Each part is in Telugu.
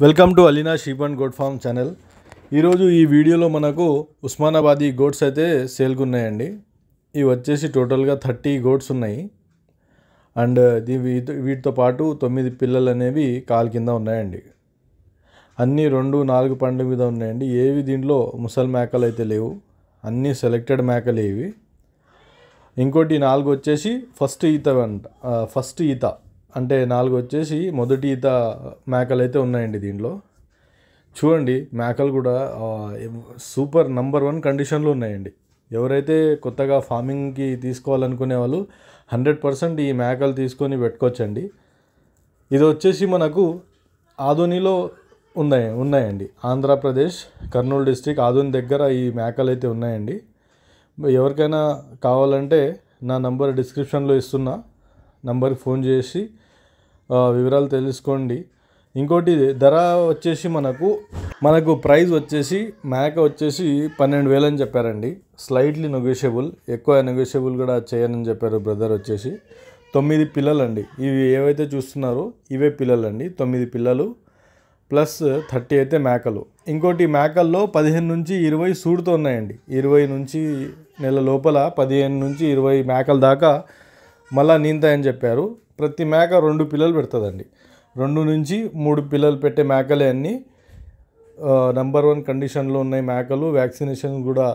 Welcome to Alina sheep and goat farm channel. ఈరోజు ఈ వీడియోలో మనకు ఉస్మానాబాదీ గోట్స్ అయితే సేల్కి ఉన్నాయండి. ఇవి వచ్చేసి టోటల్గా 30 గోట్స్ ఉన్నాయి. అండ్ వీటితో పాటు 9 పిల్లలు అనేవి కాలు కింద ఉన్నాయండి. అన్నీ 2-4 పండ్ల మీద ఉన్నాయండి. ఏవి దీంట్లో ముసల్ మేకలు అయితే లేవు, అన్నీ సెలెక్టెడ్ మేకలే ఇవి. ఇంకోటి 4 వచ్చేసి ఫస్ట్ ఈత అంటే 4 వచ్చేసి మొదటి ఈత మేకలు అయితే ఉన్నాయండి. దీంట్లో చూడండి, మేకలు కూడా సూపర్ నంబర్ 1 కండిషన్లో ఉన్నాయండి. ఎవరైతే కొత్తగా ఫార్మింగ్కి తీసుకోవాలనుకునే వాళ్ళు 100% ఈ మేకలు తీసుకొని పెట్టుకోవచ్చండి. ఇది వచ్చేసి మనకు ఆదోనిలో ఉన్నాయండి. ఆంధ్రప్రదేశ్ కర్నూలు డిస్ట్రిక్ట్ ఆదోని దగ్గర ఈ మేకలు అయితే ఉన్నాయండి. ఎవరికైనా కావాలంటే నా నంబర్ డిస్క్రిప్షన్లో ఇస్తున్నా, నంబర్కి ఫోన్ చేసి వివరాలు తెలుసుకోండి. ఇంకోటి ధర వచ్చేసి మనకు ప్రైస్ వచ్చేసి మేక వచ్చేసి 12,000 అని చెప్పారండి. స్లైట్లీ నెగోషియబుల్, ఎక్కువ నెగోషియబుల్ కూడా చేయనని చెప్పారు బ్రదర్. వచ్చేసి 9 పిల్లలండి. ఇవి ఏవైతే చూస్తున్నారో ఇవే పిల్లలండి. 9 పిల్లలు ప్లస్ 30 అయితే మేకలు. ఇంకోటి మేకల్లో 15 నుంచి 20 సూడుతో ఉన్నాయండి. 20 నుంచి నెల లోపల 15 నుంచి 20 మేకల దాకా మళ్ళా నీంతాయని చెప్పారు. ప్రతి మేక 2 పిల్లలు పెడుతుందండి. 2 నుంచి 3 పిల్లలు పెట్టే మేకలే అన్నీ. నంబర్ 1 కండిషన్లో ఉన్నాయి మేకలు. వ్యాక్సినేషన్ కూడా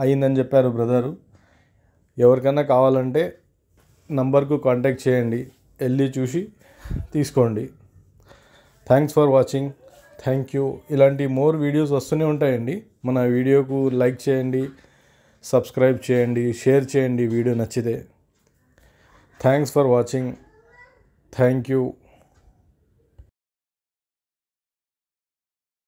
అయిందని చెప్పారు బ్రదరు. ఎవరికైనా కావాలంటే నంబర్కు కాంటాక్ట్ చేయండి, వెళ్ళి చూసి తీసుకోండి. Thanks for watching. Thank you. ఇలాంటి మోర్ వీడియోస్ వస్తూనే ఉంటాయండి. మన వీడియోకు లైక్ చేయండి, సబ్స్క్రైబ్ చేయండి, షేర్ చేయండి వీడియో నచ్చితే. Thanks for watching. Thank you.